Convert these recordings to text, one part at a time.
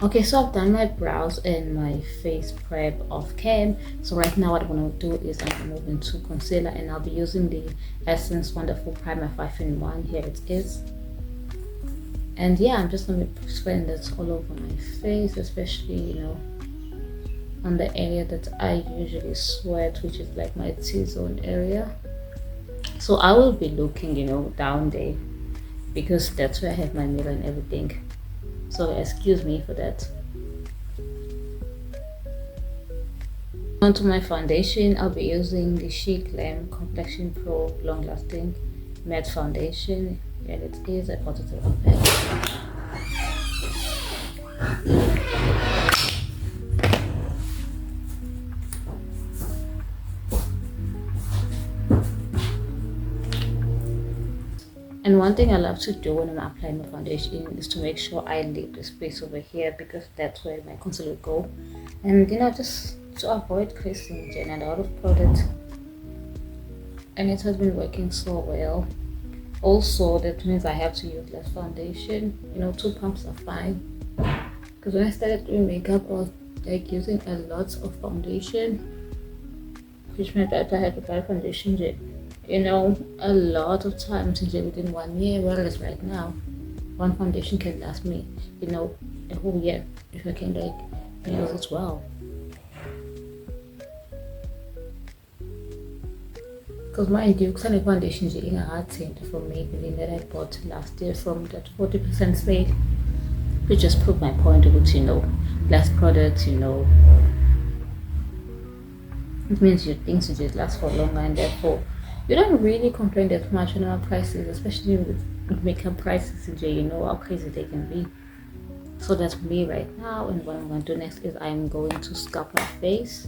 Okay, so I've done my brows and my face prep off cam. So right now what I'm going to do is I'm going to move into concealer, and I'll be using the Essence Wonderful Primer 5-in-1. Here it is. And yeah, I'm just going to be spreading this all over my face, especially, on the area that I usually sweat, which is like my T-zone area. So I will be looking, down there because that's where I have my mirror and everything. So excuse me for that. Onto my foundation, I'll be using the Chic Glam Complexion Pro Long Lasting Matte Foundation. Here it is. I bought it in a pack. And one thing I love to do when I'm applying my foundation is to make sure I leave the space over here, because that's where my concealer will go. And just to avoid creasing and out of product. And it has been working so well. Also, that means I have to use less foundation. 2 pumps are fine. Because when I started doing makeup, I was like using a lot of foundation, which meant that I had to buy foundation a lot of times within 1 year. Whereas right now, one foundation can last me, a whole year if I can use it well. Because mind you, kind of foundation is a hard thing from Maybelline that I bought last year from that 40% sale, which just proved my point with less products. It means your things just last for longer, and therefore you don't really complain that much on our prices, especially with makeup prices. How crazy they can be. So that's me right now, and what I'm going to do next is I'm going to sculpt my face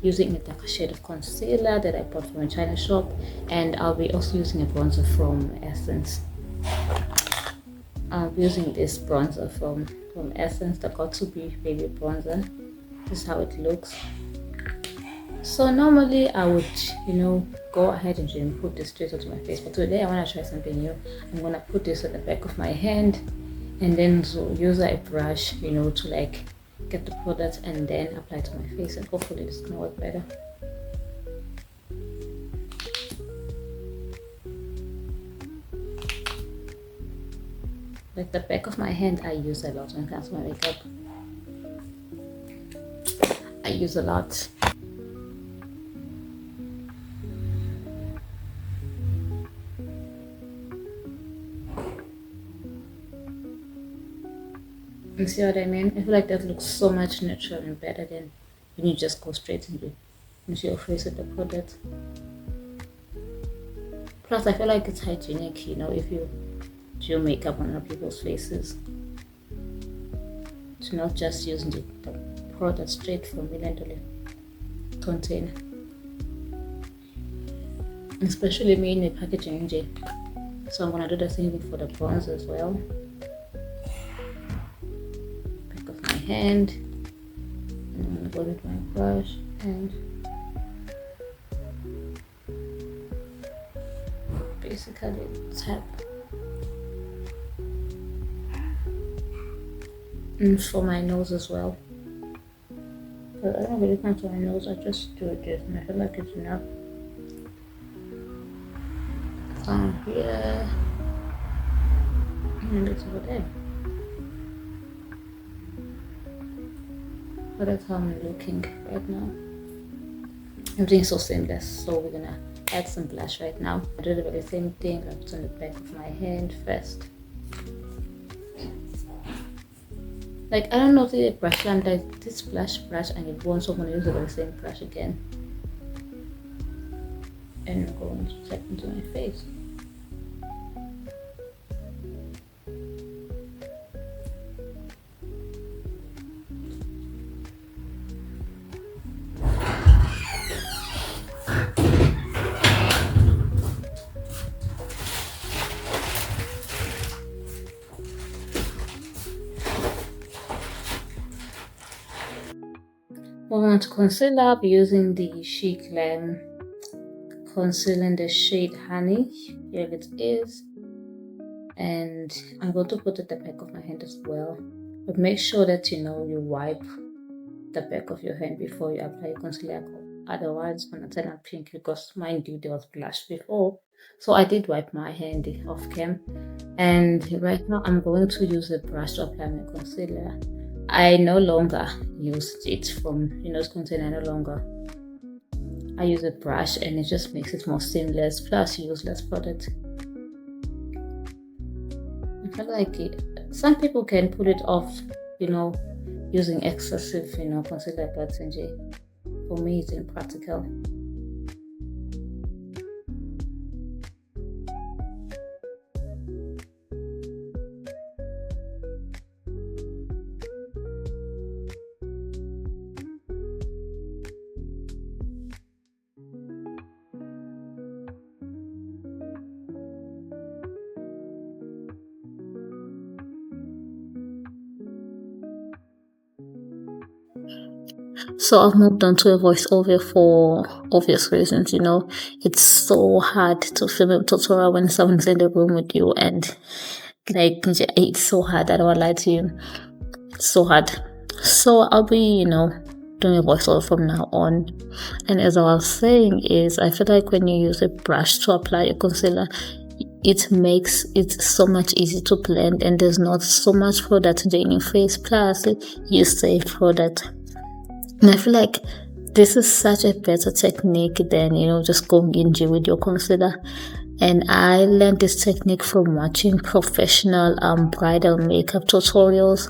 using a darker shade of concealer that I bought from a China shop, and I'll be also using a bronzer from Essence. I'll be using this bronzer from Essence, the Got To Be Baby Bronzer. This is how it looks. So normally I would, go ahead and put this straight onto my face, but today I want to try something new. I'm gonna put this at the back of my hand, and then use a brush, to get the product and then apply it to my face, and hopefully it's gonna work better. Like the back of my hand, I use a lot when it comes to my makeup. I use a lot. You see what I mean? I feel like that looks so much natural and better than when you just go straight into your face with the product. Plus, I feel like it's hygienic, if you do makeup on other people's faces, to not just using the product straight from the container. Especially me in the packaging. So I'm gonna do the same thing for the bronzer as well. Back of my hand, and I'm gonna go with my brush and basically tap. And for my nose as well. But I don't really come to my nose, I just do this, and I feel like it's enough. Down here, and it's over there. But that's how I'm looking right now. Everything's so seamless, so we're gonna add some blush right now. I do the very same thing, like it's on the back of my hand first. Like, I don't know if the brush, I'm like this brush and it won't, so I'm gonna use the very same brush again. And I'm going to tap into my face. Moving on to concealer, I'll be using the Chic Glam concealer in the shade Honey. Here it is. And I'm going to put it at the back of my hand as well. But make sure that you wipe the back of your hand before you apply concealer. Otherwise, it's gonna turn out pink because mind you, there was blush before. So I did wipe my hand off cam, and right now I'm going to use a brush to apply my concealer. I no longer use it from container. No longer. I use a brush, and it just makes it more seamless. Plus, you use less product. I feel like some people can put it off, using excessive, concealer, but for me, it's impractical. So I've moved on to a voiceover for obvious reasons. It's so hard to film a tutorial when someone's in the room with you, and like it's so hard. I don't want to lie to you. It's so hard. So I'll be, doing a voiceover from now on. And as I was saying, is I feel like when you use a brush to apply a concealer, it makes it so much easier to blend, and there's not so much product in your face. Plus, you save product. And I feel like this is such a better technique than, just going in with your concealer. And I learned this technique from watching professional bridal makeup tutorials.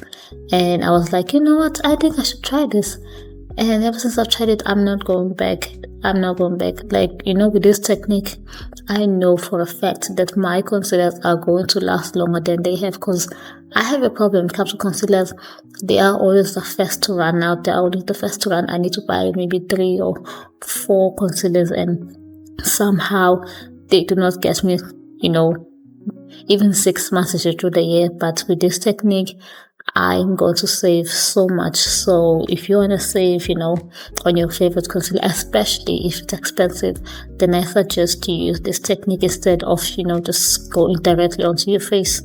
And I was like, you know what? I think I should try this. And ever since I've tried it, I'm not going back. I'm not going back. Like, with this technique, I know for a fact that my concealers are going to last longer than they have, because I have a problem when it comes to concealers. They are always the first to run out. They're always the first to run. I need to buy maybe 3 or 4 concealers, and somehow they do not get me, even 6 months through the year. But with this technique, I'm going to save so much. So if you want to save, on your favorite concealer, especially if it's expensive, then I suggest you use this technique instead of, just going directly onto your face.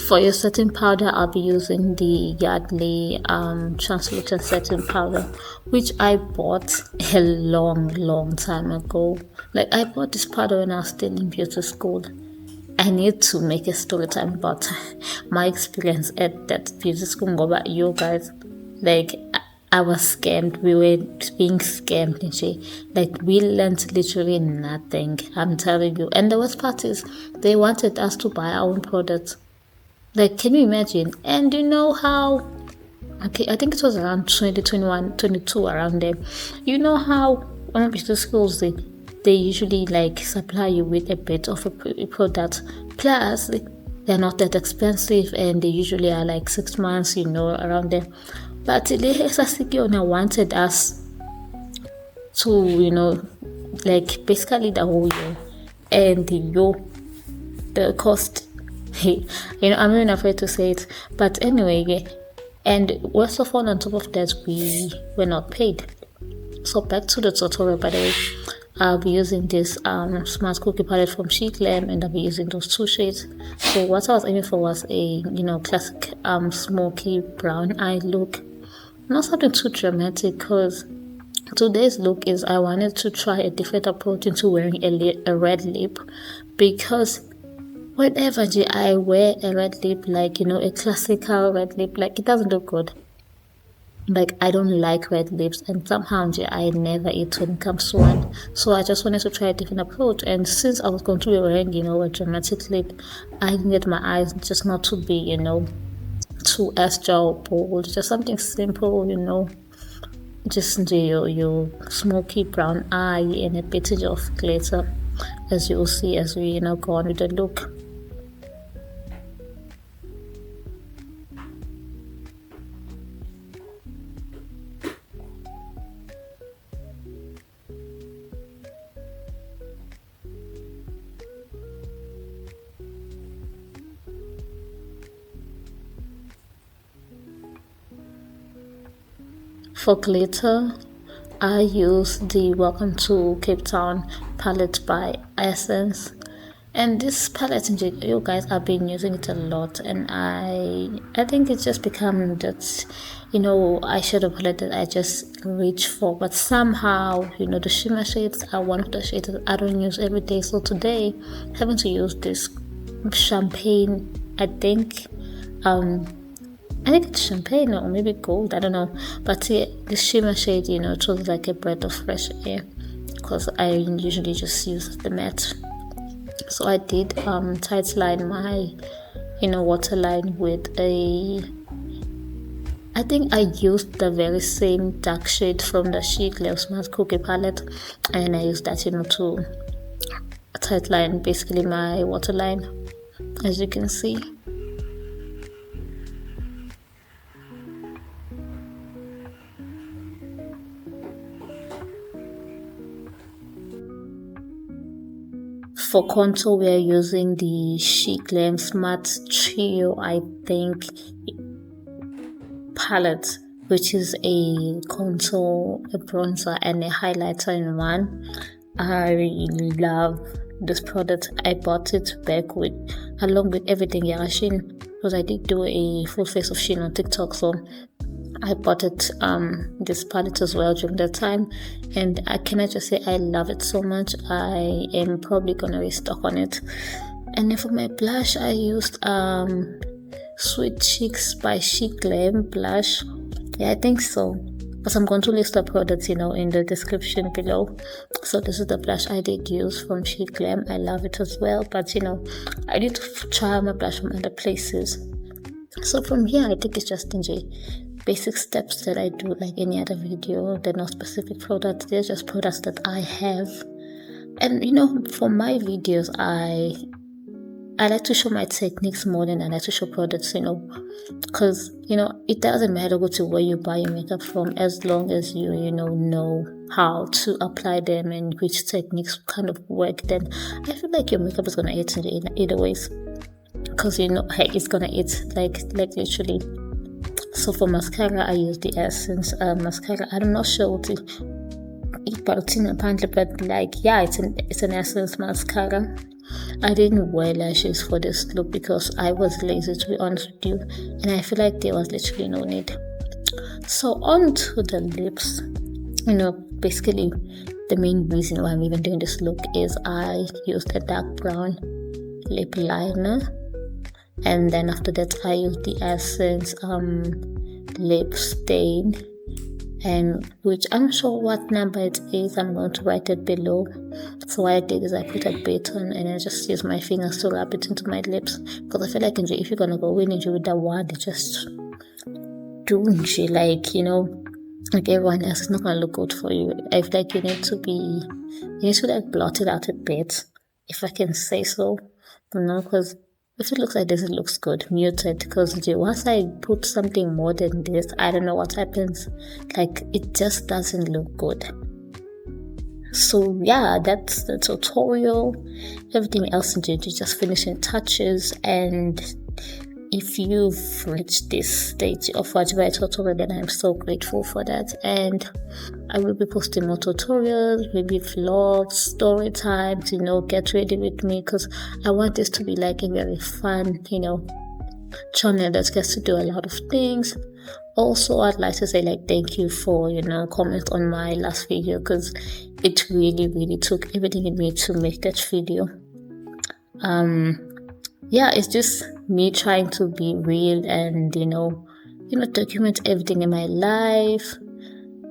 For your setting powder, I'll be using the Yardley translucent setting powder, which I bought a long time ago. Like, I bought this powder when I was still in beauty school. I need to make a story time about my experience at that beauty school. But you guys, like, I was scammed. We were being scammed, like, we learned literally nothing. I'm telling you. And the worst part is, they wanted us to buy our own products. Like, can you imagine? And you know how, okay, I think it was around 2021, 22, around there. You know how one of the schools, they usually like supply you with a bit of a product. Plus, they're not that expensive, and they usually are like 6 months, around there. But Lehe wanted us to, like, basically the whole year. And the cost, I'm even afraid to say it, but anyway, yeah. And worst of all, on top of that, we were not paid. So back to the tutorial, by the way, I'll be using this smart cookie palette from Chic Glam, and I'll be using those 2 shades. So what I was aiming for was a classic smoky brown eye look, not something too dramatic, because today's look is, I wanted to try a different approach into wearing a red lip, because whenever I wear a red lip, like, a classical red lip, like, it doesn't look good. Like, I don't like red lips, and somehow I never eat when it comes to one. So I just wanted to try a different approach. And since I was going to be wearing, a dramatic lip, I needed my eyes just not to be, too extra or bold. Just something simple, just your smoky brown eye and a bit of glitter, as you will see as we go on with the look. For glitter, I use the Welcome to Cape Town palette by Essence. And this palette, you guys, I've been using it a lot, and I think it's just become that, eyeshadow palette that I just reach for. But somehow, the shimmer shades are one of the shades that I don't use every day. So today, having to use this champagne, I think it's champagne or maybe gold, I don't know. But yeah, the shimmer shade, it was like a breath of fresh air, because I usually just use the matte. So I did tight line my waterline with I think I used the very same dark shade from the Chic Leo Smart Cookie palette, and I used that to tight line basically my waterline, as you can see. For contour, we are using the Chic Glam Smart Trio, I think, palette, which is a contour, a bronzer, and a highlighter in one. I really love this product. I bought it back along with everything Shein, because I did do a full face of Shein on TikTok, so I bought it this palette as well during that time, and I cannot just say I love it so much. I am probably gonna restock on it. And then for my blush, I used Sweet Cheeks by Chic Glam blush. Yeah, I think so, but I'm going to list the products in the description below. So this is the blush I did use from Chic Glam. I love it as well, but I need to try my blush from other places. So from here, I think it's just basic steps that I do like any other video. They're not specific products, they're just products that I have. And for my videos, I like to show my techniques more than I like to show products, because it doesn't matter where you buy your makeup from, as long as you know how to apply them and which techniques kind of work. Then I feel like your makeup is gonna eat in either ways, because hey, it's gonna eat like literally. So for mascara, I use the Essence mascara. I'm not sure what but yeah, it's an Essence mascara. I didn't wear lashes for this look because I was lazy, to be honest with you, and I feel like there was literally no need. So on to the lips. Basically the main reason why I'm even doing this look is I used a dark brown lip liner, and then after that I used the Essence lip stain, and which I'm sure what number it is. I'm going to write it below. So what I did is I put a bit on, and I just use my fingers to rub it into my lips, because I feel like if you're gonna go in with that one, just doing like everyone else, is not gonna look good for you. I feel like you need to like blot it out a bit, if I can say so, because if it looks like this, it looks good muted, because once I put something more than this, I don't know what happens, like it just doesn't look good. So yeah, that's the tutorial. Everything else is just finishing touches. And if you've reached this stage of watching my tutorial, then I'm so grateful for that. And I will be posting more tutorials, maybe vlogs, story times, get ready with me, because I want this to be like a very fun, channel that gets to do a lot of things. Also, I'd like to say thank you for comments on my last video, because it really took everything in me to make that video. Yeah, it's just me trying to be real and document everything in my life.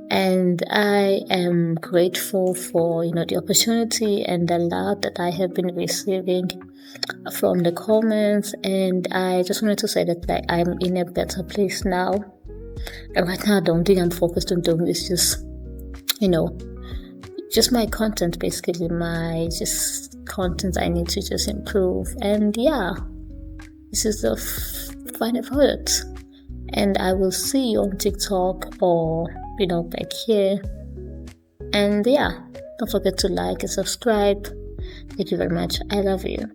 And I am grateful for the opportunity and the love that I have been receiving from the comments. And I just wanted to say that I'm in a better place now. And right now I don't think I'm focused on doing this, just my content, basically my content I need to just improve. And yeah, this is the final product, and I will see you on TikTok or back here. And yeah, don't forget to like and subscribe. Thank you very much. I love you.